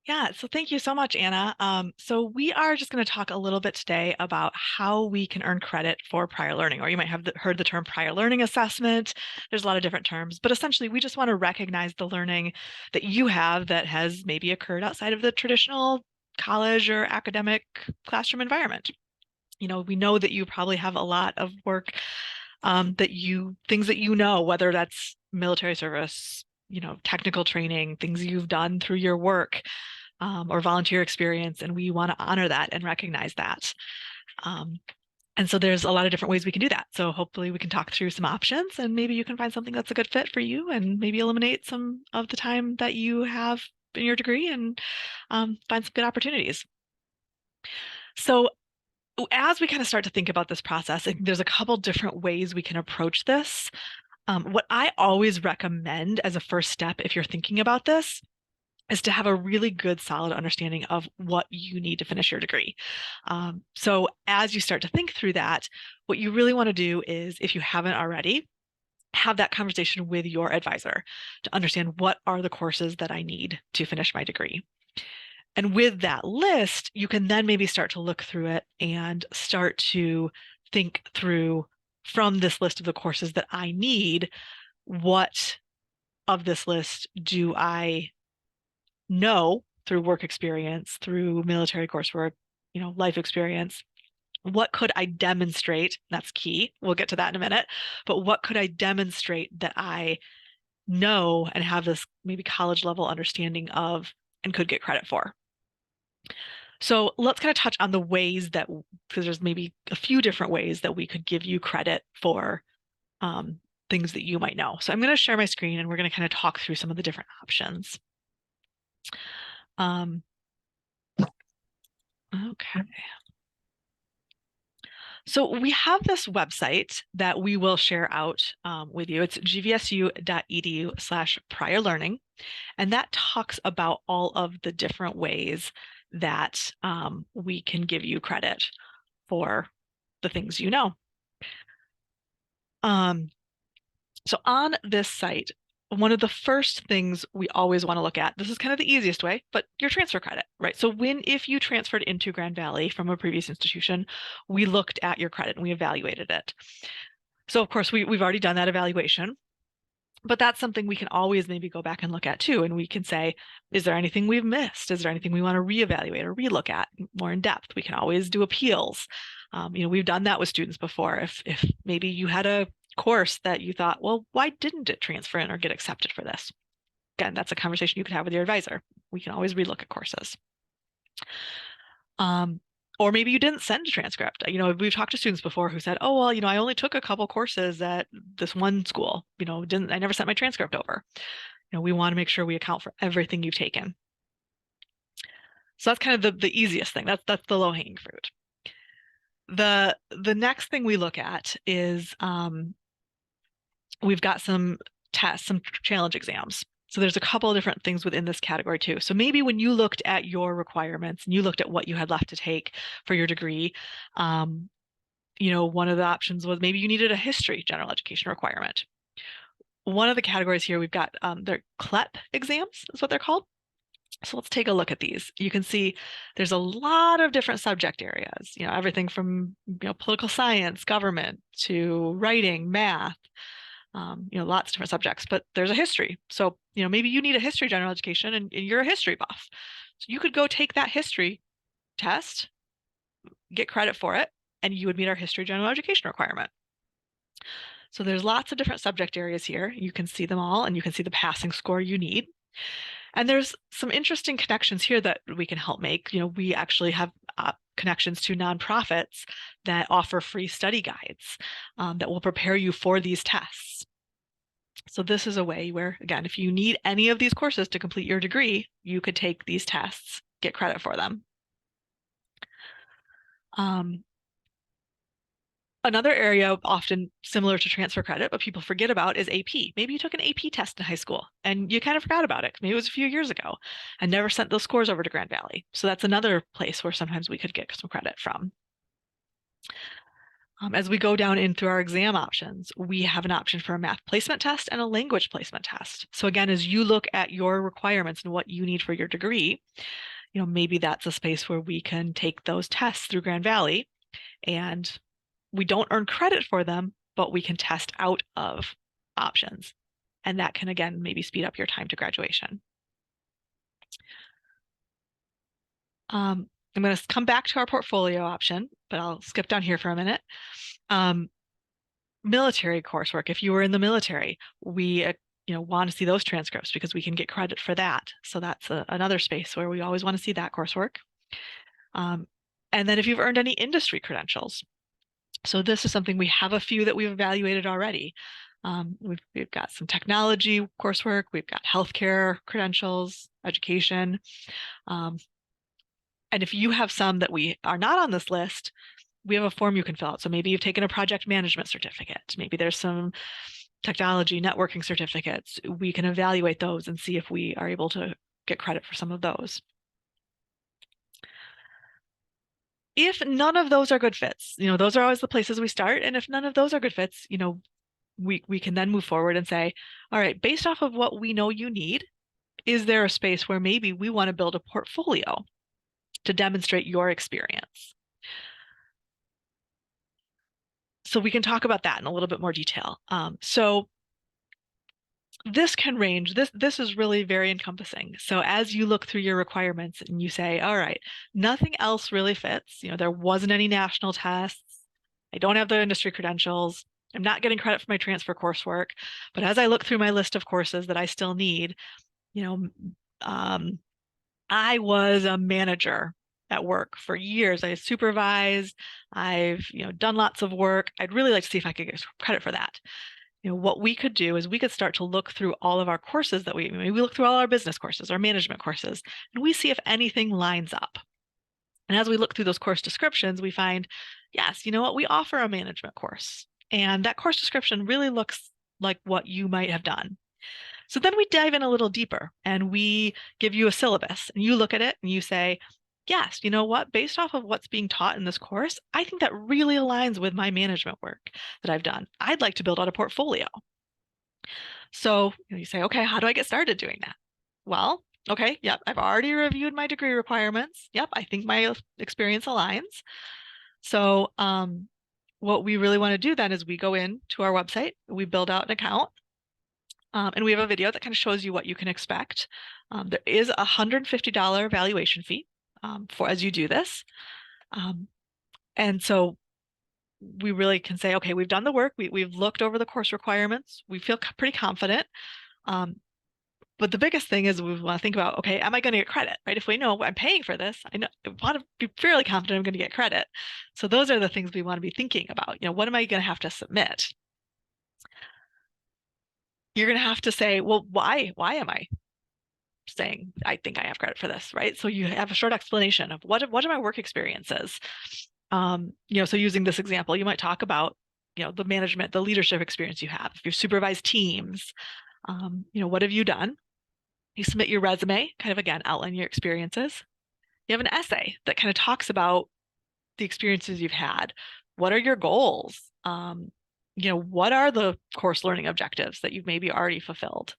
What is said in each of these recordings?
Yeah, so thank you so much, Anna. So we are just going to talk a little bit today about how we can earn credit for prior learning, or you might have heard the term prior learning assessment. There's a lot of different terms, but essentially we just want to recognize the learning that you have that has maybe occurred outside of the traditional college or academic classroom environment. We know that you probably have a lot of work things that whether that's military service, technical training, things you've done through your work or volunteer experience, and we want to honor that and recognize that. Um, and so there's a lot of different ways we can do that. So hopefully we can talk through some options and maybe you can find something that's a good fit for you and maybe eliminate some of the time that you have in your degree and find some good opportunities. So as we kind of start to think about this process, I think there's a couple different ways we can approach this. What I always recommend as a first step, if you're thinking about this, is to have a really good, solid understanding of what you need to finish your degree. So as you start to think through that, what you really want to do is, if you haven't already, have that conversation with your advisor to understand what are the courses that I need to finish my degree. And with that list, you can then maybe start to look through it and start to think through from this list of the courses that I need, what of this list do I know through work experience, through military coursework, life experience? What could I demonstrate? That's key. We'll get to that in a minute. But what could I demonstrate that I know and have this maybe college level understanding of and could get credit for? So let's kind of touch on the ways that, because there's maybe a few different ways that we could give you credit for um, things that you might know. So I'm going to share my screen and we're going to kind of talk through some of the different options. Um, okay. So we have this website that we will share out with you. It's gvsu.edu/prior learning. And that talks about all of the different ways that we can give you credit for the things you know. Um, so on this site, one of the first things we always want to look at, this is kind of the easiest way, but your transfer credit, right? So if you transferred into Grand Valley from a previous institution, we looked at your credit and we evaluated it. So of course we've already done that evaluation, but that's something we can always maybe go back and look at too. And we can say, is there anything we've missed? Is there anything we want to reevaluate or relook at more in depth? We can always do appeals. We've done that with students before. If maybe you had a course that you thought, well, why didn't it transfer in or get accepted for this? Again, that's a conversation you could have with your advisor. We can always relook at courses. Or maybe you didn't send a transcript. We've talked to students before who said, oh, well, I only took a couple courses at this one school, I never sent my transcript over. We want to make sure we account for everything you've taken. So that's kind of the easiest thing. That's the low hanging fruit. The next thing we look at is we've got some tests, some challenge exams. So there's a couple of different things within this category too. So maybe when you looked at your requirements and you looked at what you had left to take for your degree, one of the options was maybe you needed a history general education requirement. One of the categories here we've got they're CLEP exams is what they're called. So let's take a look at these. You can see there's a lot of different subject areas, everything from political science, government, to writing, math, lots of different subjects, but there's a history. So, maybe you need a history general education and you're a history buff. So you could go take that history test, get credit for it, and you would meet our history general education requirement. So there's lots of different subject areas here. You can see them all and you can see the passing score you need. And there's some interesting connections here that we can help make. We actually have connections to nonprofits that offer free study guides that will prepare you for these tests. So this is a way where, again, if you need any of these courses to complete your degree, you could take these tests, get credit for them. Another area often similar to transfer credit, but people forget about, is AP. Maybe you took an AP test in high school and you kind of forgot about it. Maybe it was a few years ago and never sent those scores over to Grand Valley. So that's another place where sometimes we could get some credit from. As we go down in through our exam options, we have an option for a math placement test and a language placement test. So again, as you look at your requirements and what you need for your degree, maybe that's a space where we can take those tests through Grand Valley, and we don't earn credit for them, but we can test out of options. And that can, again, maybe speed up your time to graduation. I'm going to come back to our portfolio option, but I'll skip down here for a minute. Military coursework. If you were in the military, we want to see those transcripts because we can get credit for that. So that's another space where we always want to see that coursework. And then if you've earned any industry credentials. So this is something we have a few that we've evaluated already. We've got some technology coursework, we've got healthcare credentials, education. And if you have some that we are not on this list, we have a form you can fill out. So maybe you've taken a project management certificate. Maybe there's some technology networking certificates. We can evaluate those and see if we are able to get credit for some of those. If none of those are good fits, those are always the places we start. And if none of those are good fits, we can then move forward and say, all right, based off of what we know you need, is there a space where maybe we want to build a portfolio to demonstrate your experience? So we can talk about that in a little bit more detail. So this can range. This is really very encompassing. So as you look through your requirements and you say, all right, nothing else really fits. There wasn't any national tests. I don't have the industry credentials. I'm not getting credit for my transfer coursework. But as I look through my list of courses that I still need, I was a manager at work for years. I supervised. I've done lots of work. I'd really like to see if I could get credit for that. What we could do is we could start to look through all of our courses that we look through all our business courses, our management courses, and we see if anything lines up. And as we look through those course descriptions, we find, yes, we offer a management course. And that course description really looks like what you might have done. So then we dive in a little deeper and we give you a syllabus and you look at it and you say, yes, you know what, based off of what's being taught in this course, I think that really aligns with my management work that I've done. I'd like to build out a portfolio. So you say, okay, how do I get started doing that? Well, okay, yep, I've already reviewed my degree requirements. Yep, I think my experience aligns. So what we really want to do then is we go in to our website, we build out an account, and we have a video that kind of shows you what you can expect. There is a $150 valuation fee for as you do this. And so we really can say, okay, we've done the work. We've looked over the course requirements. We feel pretty confident. But the biggest thing is we want to think about, okay, am I going to get credit, right? If we know I'm paying for this, I want to be fairly confident I'm going to get credit. So those are the things we want to be thinking about. What am I going to have to submit? You're going to have to say, well, why am I saying I think I have credit for this, right? So you have a short explanation of what are my work experiences. So using this example, you might talk about, the management, the leadership experience you have. If you've supervised teams, what have you done? You submit your resume, kind of again, outline your experiences. You have an essay that kind of talks about the experiences you've had. What are your goals? What are the course learning objectives that you've maybe already fulfilled?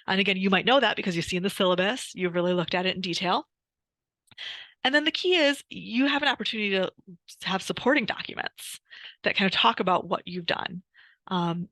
And again, you might know that because you've seen the syllabus, you've really looked at it in detail. And then the key is you have an opportunity to have supporting documents that kind of talk about what you've done.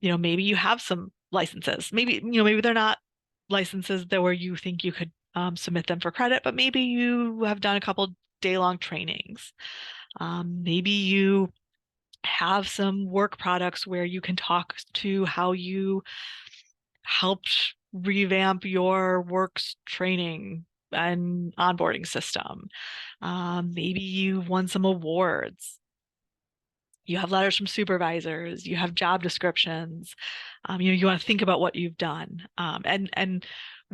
Maybe you have some licenses. Maybe they're not licenses that where you think you could submit them for credit, but maybe you have done a couple day-long trainings. Maybe you have some work products where you can talk to how you helped revamp your works training and onboarding system. Maybe you won some awards. You have letters from supervisors, you have job descriptions. You want to think about what you've done. And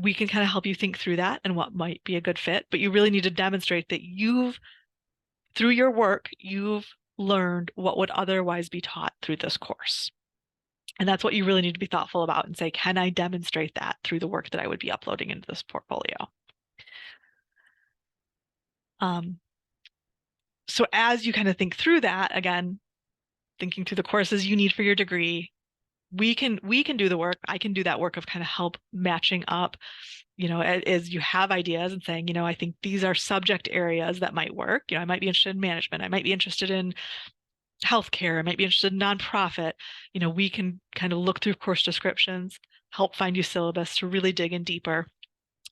we can kind of help you think through that and what might be a good fit, but you really need to demonstrate that through your work, you've learned what would otherwise be taught through this course. And that's what you really need to be thoughtful about and say, can I demonstrate that through the work that I would be uploading into this portfolio? So as you kind of think through that, again, thinking through the courses you need for your degree. We can do the work. I can do that work of kind of help matching up, as you have ideas and saying, I think these are subject areas that might work. I might be interested in management. I might be interested in healthcare. I might be interested in nonprofit. We can kind of look through course descriptions, help find you syllabus to really dig in deeper.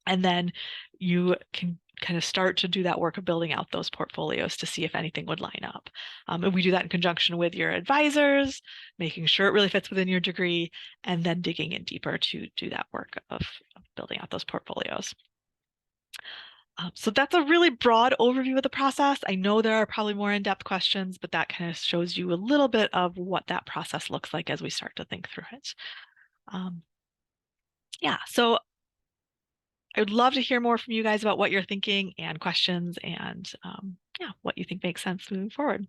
And then you can kind of start to do that work of building out those portfolios to see if anything would line up. And we do that in conjunction with your advisors, making sure it really fits within your degree, and then digging in deeper to do that work of building out those portfolios. So that's a really broad overview of the process. I know there are probably more in-depth questions, but that kind of shows you a little bit of what that process looks like as we start to think through it. Yeah, so I would love to hear more from you guys about what you're thinking and questions and yeah, what you think makes sense moving forward.